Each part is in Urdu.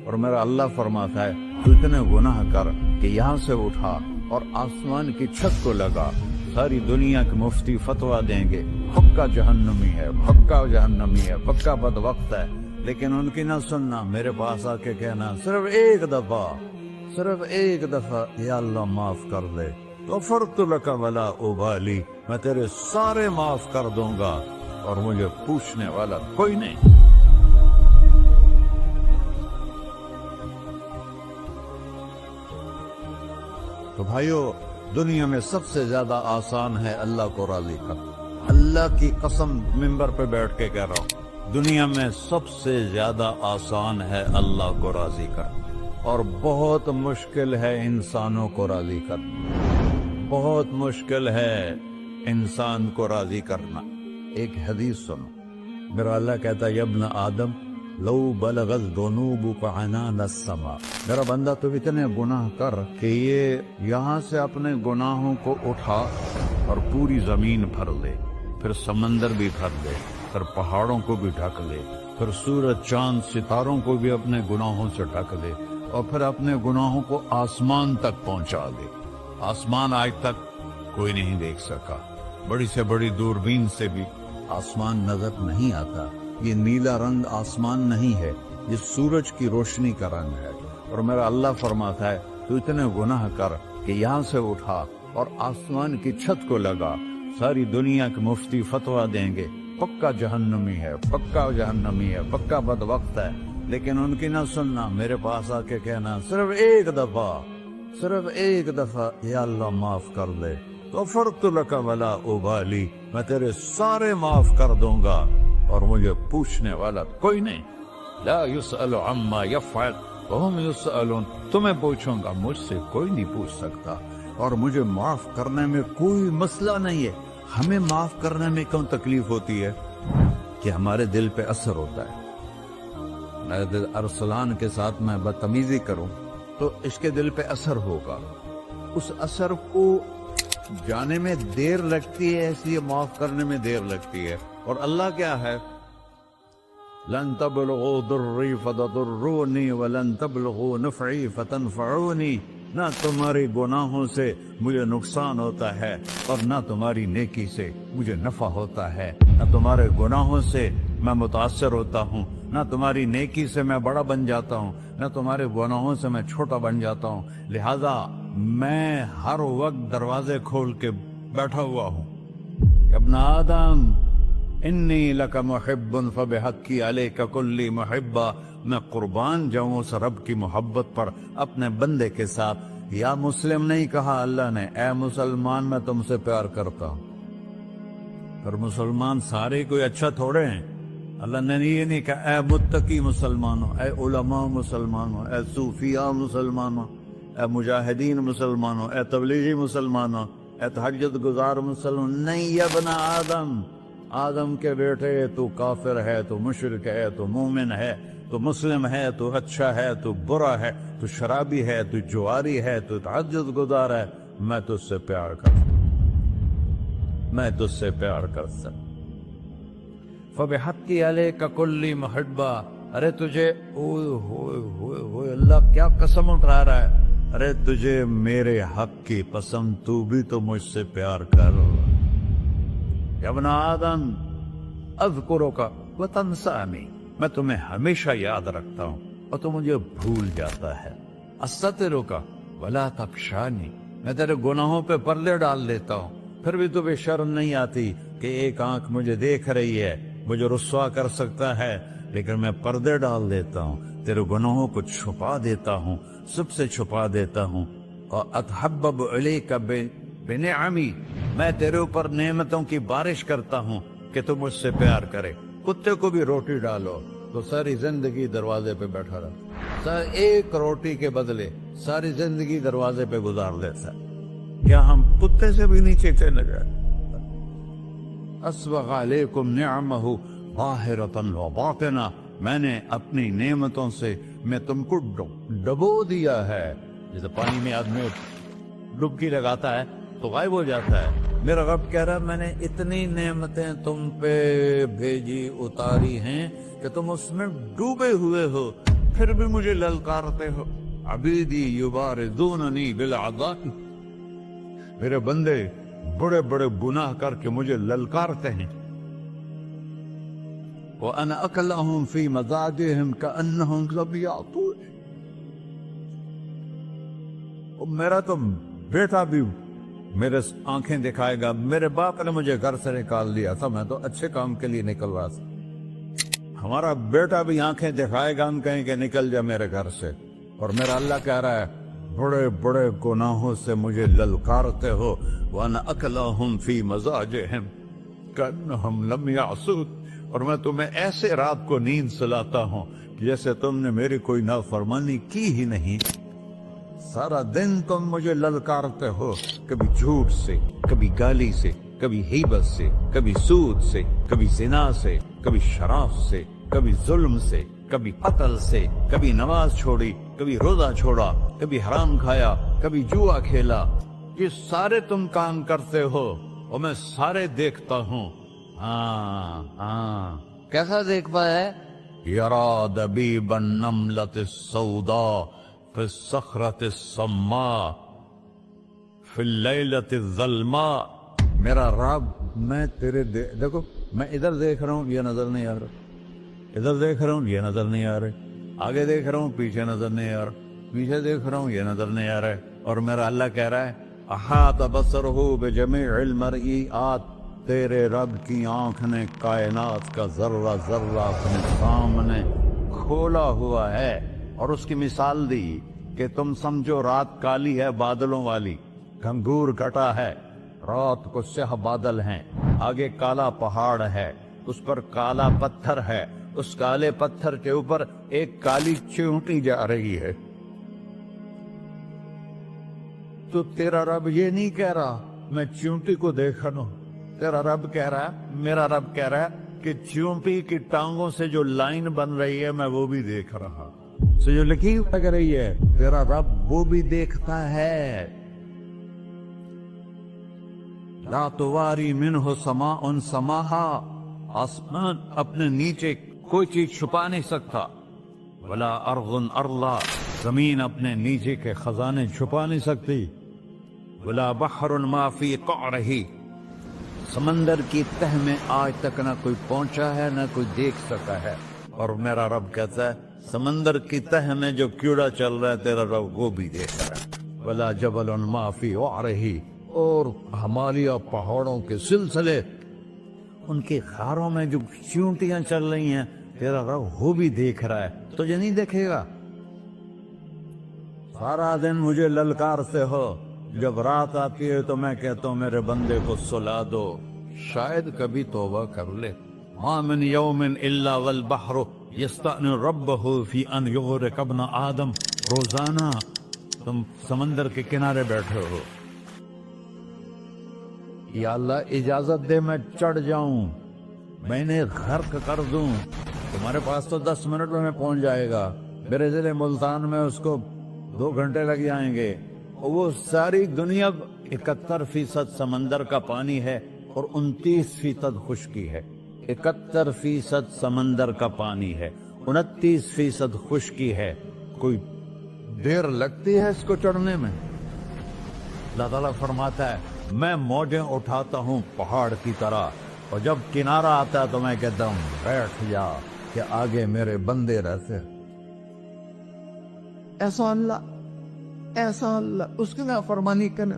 اور میرا اللہ فرماتا ہے تو اتنے گناہ کر کہ یہاں سے اٹھا اور آسمان کی چھت کو لگا، ساری دنیا کے مفتی فتویٰ دیں گے پکا جہنمی ہے، پکا جہنمی ہے، پکا بدبخت ہے، لیکن ان کی نہ سننا، میرے پاس آ کے کہنا صرف ایک دفعہ یا اللہ معاف کر دے، غفرت لک ولا ابالی، میں تیرے سارے معاف کر دوں گا اور مجھے پوچھنے والا کوئی نہیں۔ تو بھائیو، دنیا میں سب سے زیادہ آسان ہے اللہ کو راضی کرنا، اللہ کی قسم ممبر پہ بیٹھ کے کہہ رہا ہوں، دنیا میں سب سے زیادہ آسان ہے اللہ کو راضی کرنا، اور بہت مشکل ہے انسانوں کو راضی کرنا، بہت مشکل ہے انسان کو راضی کرنا۔ ایک حدیث سنو، میرا اللہ کہتا ہے ابن آدم لو بلغت ذنوبک عنان السماء، میرا بندہ تو اتنے گناہ کر کہ یہ یہاں سے اپنے گناہوں کو اٹھا اور پوری زمین بھر لے، پھر سمندر بھی بھر لے، پھر پہاڑوں کو بھی ڈھک لے، پھر سورج چاند ستاروں کو بھی اپنے گناہوں سے ڈھک لے، اور پھر اپنے گناہوں کو آسمان تک پہنچا دے۔ آسمان آج تک کوئی نہیں دیکھ سکا، بڑی سے بڑی دوربین سے بھی آسمان نظر نہیں آتا۔ یہ نیلا رنگ آسمان نہیں ہے، یہ سورج کی روشنی کا رنگ ہے۔ اور میرا اللہ فرماتا ہے تو اتنے گناہ کر کہ یہاں سے اٹھا اور آسمان کی چھت کو لگا، ساری دنیا کے مفتی فتویٰ دیں گے پکا جہنمی ہے، پکا جہنمی ہے، پکا بدبخت ہے، لیکن ان کی نہ سننا، میرے پاس آ کے کہنا صرف ایک دفعہ یا اللہ معاف کر دے، غفرت لک ولا ابالی، میں تیرے سارے معاف کر دوں گا اور مجھے پوچھنے والا کوئی نہیں۔ لا يسأل عما يفعل وهم يسألون، تمہیں پوچھوں گا، مجھ سے کوئی نہیں پوچھ سکتا، اور مجھے معاف کرنے میں کوئی مسئلہ نہیں ہے۔ ہمیں معاف کرنے میں کیوں تکلیف ہوتی ہے؟ کہ ہمارے دل پہ اثر ہوتا ہے۔ میرے دل ارسلان کے ساتھ میں بدتمیزی کروں تو اس کے دل پہ اثر ہوگا، اس اثر کو جانے میں دیر لگتی ہے، اس لیے معاف کرنے میں دیر لگتی ہے۔ اور اللہ کیا ہے؟ لن تبلغوا ضرری فتضرونی ولن تبلغوا نفعی فتنفعونی، نہ تمہاری گناہوں سے مجھے نقصان ہوتا ہے اور نہ تمہاری نیکی سے مجھے نفع ہوتا ہے، نہ تمہارے گناہوں سے میں متاثر ہوتا ہوں، نہ تمہاری نیکی سے میں بڑا بن جاتا ہوں، نہ تمہارے گناہوں سے میں چھوٹا بن جاتا ہوں، لہذا میں ہر وقت دروازے کھول کے بیٹھا ہوا ہوں۔ ابن آدم انی لک محب فبحقی علیک کلی محبہ، میں قربان جاؤں اس رب کی محبت پر اپنے بندے کے ساتھ۔ یا مسلم نہیں کہا اللہ نے، اے مسلمان میں تم سے پیار کرتا ہوں۔ اور مسلمان سارے کوئی اچھا تھوڑے ہیں، اللہ نے یہ نہیں کہا اے متقی مسلمانوں، اے علماء مسلمانوں، اے صوفیاء مسلمانوں، اے مجاہدین مسلمانوں، اے تبلیغی مسلمانوں، اے تہجد گزار مسلمان، نہیں۔ یا ابن آدم، آدم کے بیٹے، تو کافر ہے، تو مشرک ہے، تو مومن ہے، تو مسلم ہے، تو اچھا ہے، تو برا ہے، تو شرابی ہے، تو جواری ہے، تو تہجد گزار ہے، میں تجھ سے پیار کرتا ہوں، میں تجھ سے پیار کرتا ہوں۔ فبحقی علیک کلی محبہ، ارے تجھے اوئے اللہ کیا قسم اٹھا رہا ہے، ارے تجھے میرے حق کی قسم، تو بھی تو مجھ سے پیار کر۔ یا ابن آدم اذکرک وتنسانی، میں تمہیں ہمیشہ یاد رکھتا ہوں اور تو مجھے بھول جاتا ہے۔ استترک ولا تخشانی، میں تیرے گناہوں پہ پردے ڈال دیتا ہوں، پھر بھی تمہیں شرم نہیں آتی کہ ایک آنکھ مجھے دیکھ رہی ہے، مجھے رسوا کر سکتا ہے، لیکن میں پردے ڈال دیتا ہوں، تیرے گناہوں کو چھپا دیتا ہوں، سب سے چھپا دیتا ہوں۔ اور اتحبب الیک بنعمی، میں تیرے اوپر نعمتوں کی بارش کرتا ہوں کہ تو مجھ سے پیار کرے۔ کتے کو بھی روٹی ڈالو تو ساری زندگی دروازے پہ بیٹھا رہتا، ایک روٹی کے بدلے ساری زندگی دروازے پہ گزار دیتا۔ کیا ہم کتے سے بھی نیچے تھے نہ گئے؟ اسبغ علیکم نعمہ ظاہرۃ و باطنہ، میں نے اپنی نعمتوں سے میں تم کو ڈبو دیا ہے۔ جیسے پانی میں آدمی ڈبکی لگاتا ہے تو غائب ہو جاتا ہے، میرا رب کہہ رہا ہے میں نے اتنی نعمتیں تم پہ بھیجی، اتاری ہیں کہ تم اس میں ڈوبے ہوئے ہو، پھر بھی مجھے للکارتے ہو. عبیدی یبارزوننی بالعذاب, میرے بندے بڑے بڑے گناہ کر کے مجھے للکارتے ہیں. وَأَنَا أَكْلَهُمْ فِي مَضَاجِعِهِمْ كَأَنَّهُمْ لَمْ يَعْطُونِ. میرا تو بیٹا بھی میرے آنکھیں دکھائے گا. میرے باپ نے مجھے گھر سے نکال دیا تھا, میں تو اچھے کام کے لیے نکل رہا تھا. ہمارا بیٹا بھی آنکھیں دکھائے گا, ہم کہیں کہ نکل جا میرے گھر سے. اور میرا اللہ کہہ رہا ہے بڑے بڑے گناہوں سے مجھے للکارتے ہو. وَأَنَا أَكْلَهُمْ فِي مَضَاجِعِهِمْ كَأَنَّهُمْ لَمْ يَعْصُونِ. اور میں تمہیں ایسے رات کو نیند سلاتا ہوں جیسے تم نے میری کوئی نافرمانی کی ہی نہیں. سارا دن تم مجھے للکارتے ہو, کبھی جھوٹ سے, کبھی گالی سے, کبھی غیبت سے, کبھی سود سے, کبھی زنا سے, کبھی شراب سے, کبھی ظلم سے, کبھی قتل سے, کبھی نماز چھوڑی, کبھی روزہ چھوڑا, کبھی حرام کھایا, کبھی جوا کھیلا. یہ سارے تم کام کرتے ہو اور میں سارے دیکھتا ہوں. ہاں کیسا دیکھ پایا ہے؟ یرا دبیب النملۃ السوداء فی الصخرۃ الصماء فی اللیلۃ الظلماء. میرا رب میں تیرے دیکھو, میں ادھر دیکھ رہا ہوں یہ نظر نہیں آ رہا, ادھر دیکھ رہا ہوں یہ نظر نہیں آ رہے, آگے دیکھ رہا ہوں پیچھے نظر نہیں آ رہا, پیچھے دیکھ رہا ہوں یہ نظر نہیں آ رہا. اور میرا اللہ کہہ رہا ہے احاط بصرہ بجمیع المرئیات. تیرے رب کی آنکھ نے کائنات کا ذرہ ذرہ اپنے سامنے کھولا ہوا ہے. اور اس کی مثال دی کہ تم سمجھو رات کالی ہے بادلوں والی, گھنگور گھٹا ہے, رات کو سیاہ بادل ہیں, آگے کالا پہاڑ ہے, اس پر کالا پتھر ہے, اس کالے پتھر کے اوپر ایک کالی چیونٹی جا رہی ہے. تو تیرا رب یہ نہیں کہہ رہا میں چیونٹی کو دیکھ رہا ہوں. تیرا رب کہہ رہا ہے, میرا رب کہہ رہا ہے کہ چیونٹی کی ٹانگوں سے جو لائن بن رہی ہے میں وہ بھی دیکھ رہا. سے جو لکیر لگ رہی ہے تیرا رب وہ بھی دیکھتا ہے. لا تواری منہ سماء سماہا, آسمان اپنے نیچے کوئی چیز چھپا نہیں سکتا. ولا ارض ارضا, زمین اپنے نیچے کے خزانے چھپا نہیں سکتی. ولا بحر ما فی قعرہ, سمندر کی تہ میں آج تک نہ کوئی پہنچا ہے نہ کوئی دیکھ سکا ہے. اور میرا رب کہتا ہے سمندر کی تہ میں جو کیڑا چل رہا ہے تیرا رب وہ بھی دیکھ رہا ہے. ولا جبل ما فی وعرہ, اور ہمالیہ پہاڑوں کے سلسلے ان کی خاروں میں جو چیونٹیاں چل رہی ہیں تیرا رب وہ بھی دیکھ رہا ہے. تجھے نہیں دیکھے گا؟ سارا دن مجھے للکارتے ہو, جب رات آتی ہے تو میں کہتا ہوں میرے بندے کو سلا دو, شاید کبھی توبہ کر لے. ما من یوم الا والبحر یستأن ربہ فی ان یغرق ابن آدم. روزانہ تم سمندر کے کنارے بیٹھے ہو, یا اللہ اجازت دے میں چڑھ جاؤں, میں انہیں غرق کر دوں. تمہارے پاس تو 10 منٹ میں پہنچ جائے گا, میرے ضلع ملتان میں اس کو 2 گھنٹے لگ جائیں گے. وہ ساری دنیا 71% سمندر کا پانی ہے اور 29% خشکی ہے. 71% سمندر کا پانی ہے, 29% خشکی ہے. کوئی دیر لگتی ہے اس کو چڑھنے میں؟ اللہ تعالیٰ فرماتا ہے میں موجیں اٹھاتا ہوں پہاڑ کی طرح, اور جب کنارہ آتا ہے تو میں کہتا ہوں بیٹھ جا کہ آگے میرے بندے رہتے. ایسا اللہ اس کی نافرمانی کرنے.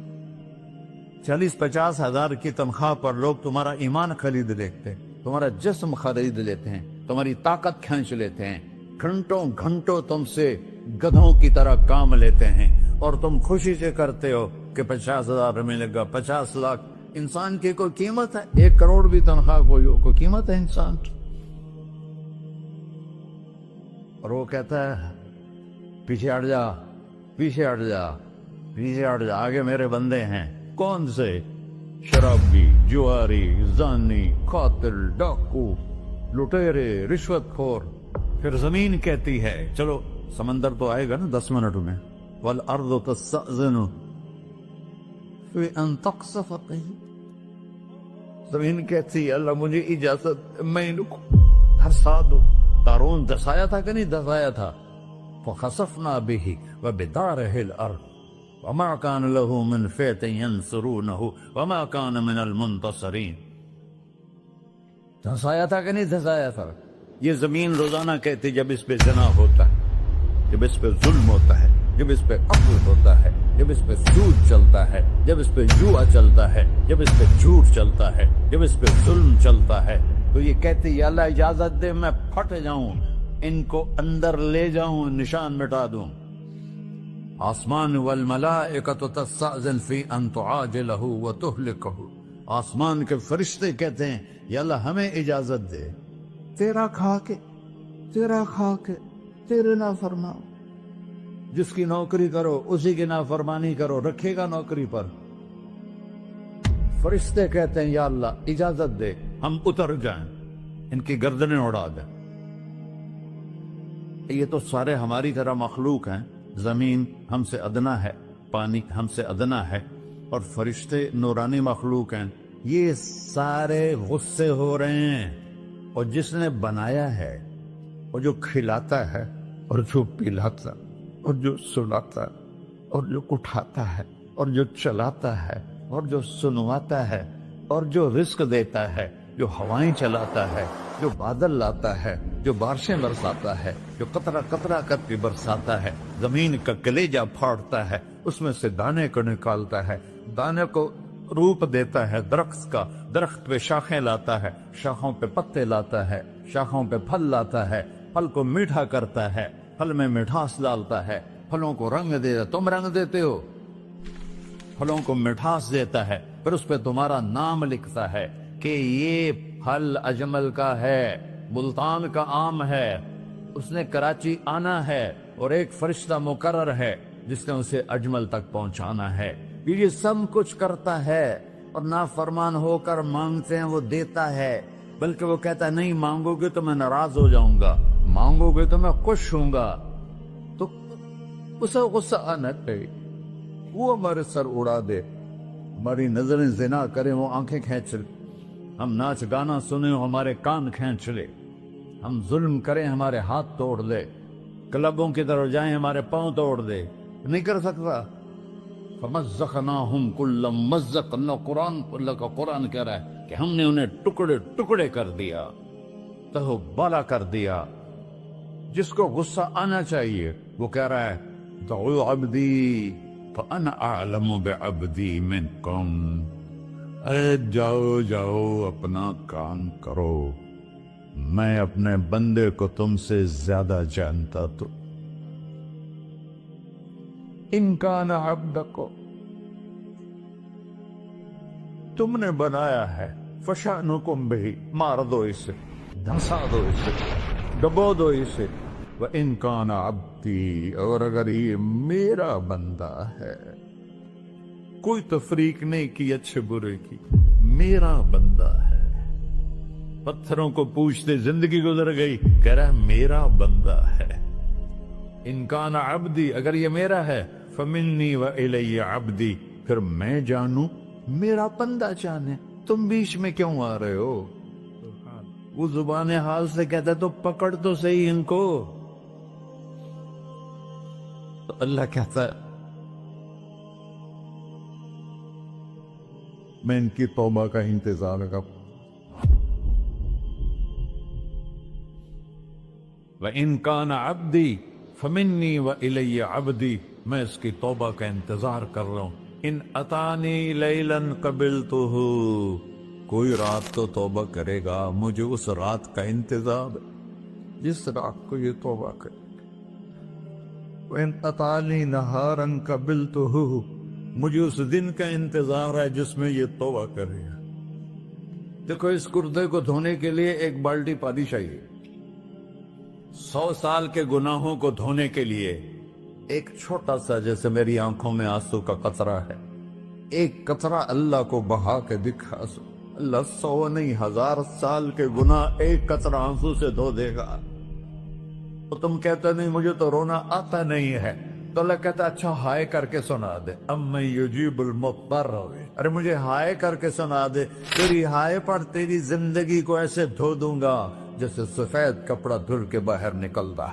40-50 ہزار کی تنخواہ پر لوگ تمہارا ایمان خرید لیتے ہیں, تمہارا جسم خرید لیتے ہیں, تمہاری طاقت کھینچ لیتے ہیں, گھنٹوں گھنٹوں تم سے گدھوں کی طرح کام لیتے ہیں, اور تم خوشی سے کرتے ہو کہ 50,000 ملے گا, 50 لاکھ. انسان کی کوئی قیمت ہے؟ 1 کروڑ بھی تنخواہ کوئی قیمت ہے انسان؟ اور وہ کہتا ہے پیچھے ہٹ جا, پیچھے ہٹ جا, پیچھے ہٹ جا, آگے میرے بندے ہیں. کون سے؟ شرابی, جواری, زانی, قاتل, ڈاکو, لٹیرے, رشوت خور. پھر زمین کہتی ہے چلو سمندر تو آئے گا نا 10 منٹ میں. والارض تستأذن فی ان تقصف قیل. زمین کہتی ہے اللہ مجھے اجازت, میں ان کو دھسا دو. قارون دسایا تھا کہ نہیں دسایا تھا؟ فخسفنا به وبداره الأرض وما كان له من فئة ينصرونه وما كان من المنتصرين. دھنسایا تھا کہ نہیں دھنسایا تھا؟ یہ زمین روزانہ کہتی جب اس پہ زنا ہوتا ہے، جب اس پہ ظلم ہوتا ہے، جب اس پہ قتل ہوتا ہے، جب اس پہ سود چلتا ہے، جب اس پہ جوا چلتا ہے، جب اس پہ جھوٹ چلتا ہے، جب اس پہ ظلم چلتا ہے، تو یہ کہتی یا اللہ اجازت دے میں پھٹ جاؤں، ان کو اندر لے جاؤں، نشان مٹا دوں. آسمان والملائکۃ تستأذن فی ان تعاجلہ وتہلکہ، آسمان کے فرشتے کہتے ہیں یا اللہ ہمیں اجازت دے، تیرا کھا کے تیرے نافرمان، جس کی نوکری کرو اسی کی نافرمانی کرو، رکھے گا نوکری پر. فرشتے کہتے ہیں یا اللہ اجازت دے ہم اتر جائیں، ان کی گردنیں اڑا دیں. یہ تو سارے ہماری طرح مخلوق ہیں، زمین ہم سے ادنا ہے، پانی ہم سے ادنا ہے، اور فرشتے نورانی مخلوق ہیں. یہ سارے غصے ہو رہے ہیں، اور جس نے بنایا ہے اور جو کھلاتا ہے اور جو پلاتا اور جو سلاتا اور جو اٹھاتا ہے اور جو چلاتا ہے اور جو سنواتا ہے اور جو رزق دیتا ہے، جو ہوائیں چلاتا ہے، جو بادل لاتا ہے، جو بارشیں برساتا ہے، جو قطرہ قطرہ کر کے برساتا ہے، زمین کا کلیجہ پھاڑتا ہے، اس میں سے دانے کو نکالتا ہے، دانے کو روپ دیتا ہے درخت کا، درخت پہ شاخیں لاتا ہے، شاخوں پہ پتے لاتا ہے، شاخوں پہ پھل لاتا ہے، پھل کو میٹھا کرتا ہے، پھل میں مٹھاس ڈالتا ہے، پھلوں کو رنگ دیتا. تم رنگ دیتے ہو، پھلوں کو مٹھاس دیتا ہے، پھر اس پہ تمہارا نام لکھتا ہے کہ یہ پھل اجمل کا ہے، ملتان کا آم ہے، اس نے کراچی آنا ہے، اور ایک فرشتہ مقرر ہے جس نے اسے اجمل تک پہنچانا ہے. یہ سب کچھ کرتا ہے، اور نافرمان ہو کر مانگتے ہیں وہ دیتا ہے، بلکہ وہ کہتا ہے نہیں مانگو گے تو میں ناراض ہو جاؤں گا، مانگو گے تو میں خوش ہوں گا. تو اسے غصہ آنا چاہیے، وہ ہمارے سر اڑا دے، ہماری نظریں زنا کریں وہ آنکھیں کھینچ لے، ہم ناچ گانا سنیں ہمارے کان کھینچ لے، ہم ظلم کریں ہمارے ہاتھ توڑ دے، کلبوں کی طرف جائیں ہمارے پاؤں توڑ دے. نہیں کر سکتا. فَمَزَّقْنَاهُمْ كُلَّ مُمَزَّقٍ، اللہ کا قرآن کہہ رہا ہے کہ ہم نے انہیں ٹکڑے ٹکڑے کر دیا، تہو بالا کر دیا. جس کو غصہ آنا چاہیے وہ کہہ رہا ہے دعوا عبدی فَأَنَا أَعْلَمُ بِعَبْدِي مِنْكُمْ، اے جاؤ جاؤ اپنا کام کرو، میں اپنے بندے کو تم سے زیادہ جانتا. تو ان کان عبدکو، تم نے بنایا ہے، فشانکم بہی، مار دو اسے، دھنسا دو اسے، ڈبو دو اسے. وَإِن كَانَ عَبْدِي، اور اگر یہ میرا بندہ ہے، کوئی تفریق نہیں کی اچھے برے کی، میرا بندہ ہے. پتھروں کو پوچھتے زندگی گزر گئی، کہہ رہا ہے میرا بندہ ہے. ان کان عبدی، اگر یہ میرا ہے، فمنی وإلی عبدی، پھر میں جانوں میرا بندہ جانے. تم بیچ میں کیوں آ رہے ہو؟ وہ زبان حال سے کہتا ہے تو پکڑ تو صحیح ان کو. تو اللہ کہتا ہے میں ان کی توبہ کا انتظار کروں. وَإِن كَانَ عَبْدِي فَمِنِّي وَإِلَيَّ عَبْدِي، میں اس کی توبہ کا انتظار کر رہا ہوں. ان اتانی لیلاً قبلتہ، کوئی رات تو توبہ کرے گا، مجھے اس رات کا انتظار جس رات کو یہ توبہ کرے. وَإِنْ أَتَانِي نَهَارًا قَبِلْتُهُ، مجھے اس دن کا انتظار ہے جس میں یہ توبہ کرے گا. دیکھو اس کرتے کو دھونے کے لیے ایک بالٹی پانی چاہیے. 100 سال کے گناہوں کو دھونے کے لیے ایک چھوٹا سا، جیسے میری آنکھوں میں آنسو کا قطرہ ہے، ایک قطرہ اللہ کو بہا کے دکھا سو، اللہ 100 نہیں 1000 سال کے گناہ ایک قطرہ آنسو سے دھو دے گا. تو تم کہتے نہیں مجھے تو رونا آتا نہیں ہے، تو اللہ کہتا اچھا ہائے کر کے سنا دے. اَمَّن يُجِيبُ الْمُضْطَرَّ، ارے مجھے ہائے کر کے سنا دے، تیری ہائے پر تیری زندگی کو ایسے دھو دوں گا جیسے سفید کپڑا دھل کے باہر نکلتا.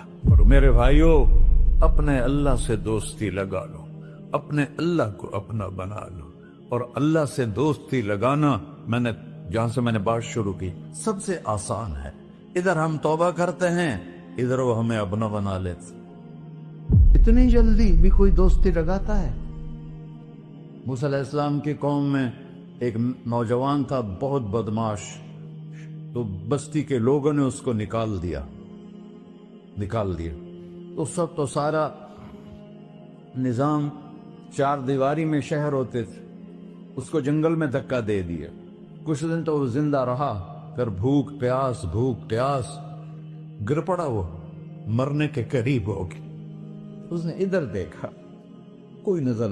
میرے بھائیو، اپنے اللہ سے دوستی لگا لو، اپنے اللہ کو اپنا بنا لو. اور اللہ سے دوستی لگانا جہاں سے میں نے بات شروع کی سب سے آسان ہے. ادھر ہم توبہ کرتے ہیں، ادھر وہ ہمیں اپنا بنا لیتے. اتنی جلدی بھی کوئی دوستی لگاتا ہے؟ موسیٰ علیہ السلام کی قوم میں ایک نوجوان تھا بہت بدماش، تو بستی کے لوگوں نے اس کو نکال دیا. اس وقت تو سارا نظام 4 دیواری میں شہر ہوتے تھے، اس کو جنگل میں دھکا دے دیا. کچھ دن تو وہ زندہ رہا، پھر بھوک پیاس گر پڑا، وہ مرنے کے قریب ہو گیا. اس نے ادھر دیکھا، کوئی نظر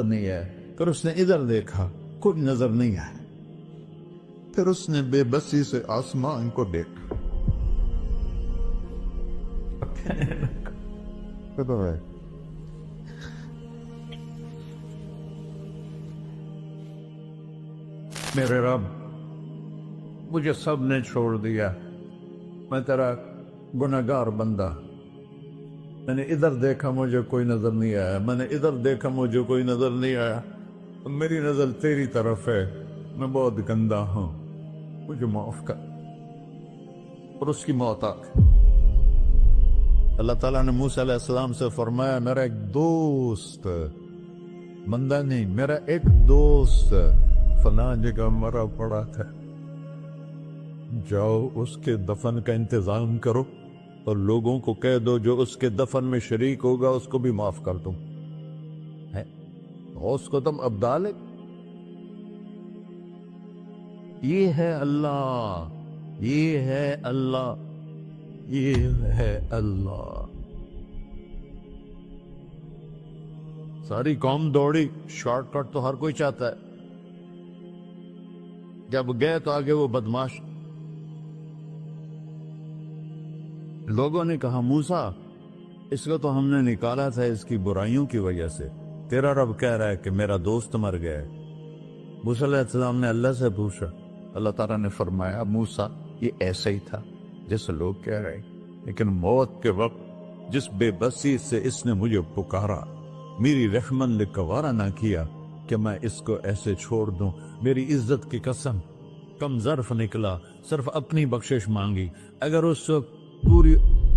نہیں آیا. پھر اس نے ادھر دیکھا، کوئی نظر نہیں آیا. پھر اس نے بے بسی سے آسمان کو دیکھا. میرے رب، مجھے سب نے چھوڑ دیا، میں تیرا گنہگار بندہ. میں نے ادھر دیکھا، مجھے کوئی نظر نہیں آیا. میں نے ادھر دیکھا، مجھے کوئی نظر نہیں آیا. میری نظر تیری طرف ہے، میں بہت گندا ہوں، مجھے معاف کر. اور اس کی موت آ گئی. اللہ تعالیٰ نے موسیٰ علیہ السلام سے فرمایا، میرا ایک دوست، بندہ نہیں، میرا ایک دوست فلاں جگہ مرا پڑا تھا، جاؤ اس کے دفن کا انتظام کرو اور لوگوں کو کہہ دو جو اس کے دفن میں شریک ہوگا اس کو بھی معاف کر دو. اس کو تم ابدال. یہ ہے اللہ، یہ ہے اللہ، یہ ہے اللہ. ساری قوم دوڑی، شارٹ کٹ تو ہر کوئی چاہتا ہے. جب گئے تو آگے وہ بدماش. لوگوں نے کہا، موسیٰ اس کو تو ہم نے نکالا تھا اس کی برائیوں کی وجہ سے، تیرا رب کہہ رہا ہے کہ میرا دوست مر گیا ہے. موسیٰ علیہ السلام نے اللہ سے پوچھا. اللہ تعالیٰ نے فرمایا، موسیٰ یہ ایسا ہی تھا جیسے لوگ کہہ رہے، لیکن موت کے وقت جس بے بسی سے اس نے مجھے پکارا، میری رحمت نے گوارا نہ کیا کہ میں اس کو ایسے چھوڑ دوں. میری عزت کی قسم، کم ظرف نکلا، صرف اپنی بخشش مانگی. اگر اس وقت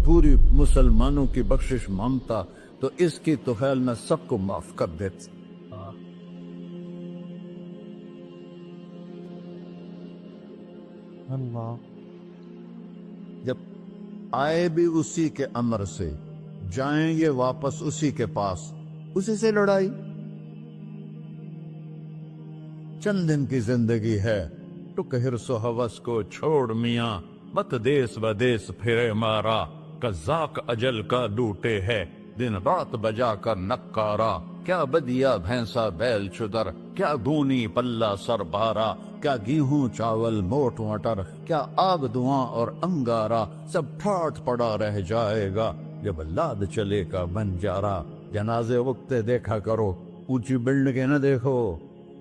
پوری مسلمانوں کی بخشش مانگتا تو اس کی توفیل میں سب کو معاف کر دیتا. اللہ جب آئے بھی اسی کے امر سے، جائیں گے واپس اسی کے پاس، اسی سے لڑائی. چند دن کی زندگی ہے، ٹک حرص و ہوس کو چھوڑ میاں، مت دیس بدیس پھرے مارا. قزاق اجل کا لوٹے ہے، دن رات بجا کر نکارا. کیا بدیا بھینسا بیل چدر، کیا گونی پلہ سر بارا. کیا گیہوں چاول موٹ مٹر، کیا آگ دھواں اور انگارا. سب ٹھاٹ پڑا رہ جائے گا جب لاد چلے کا بنجارا. جنازے وقتے دیکھا کرو، اونچی بلڈنگیں نہ دیکھو،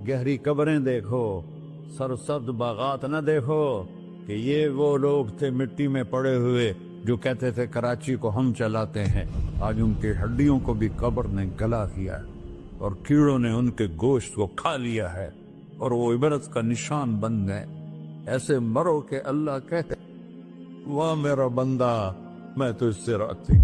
گہری قبریں دیکھو، سرسبز باغات نہ دیکھو کہ یہ وہ لوگ تھے مٹی میں پڑے ہوئے جو کہتے تھے کراچی کو ہم چلاتے ہیں. آج ان کی ہڈیوں کو بھی قبر نے گلا کیا اور کیڑوں نے ان کے گوشت کو کھا لیا ہے اور وہ عبرت کا نشان بن گئے. ایسے مرو کہ اللہ کہتے، واہ میرا بندہ میں تو اس سے راضی.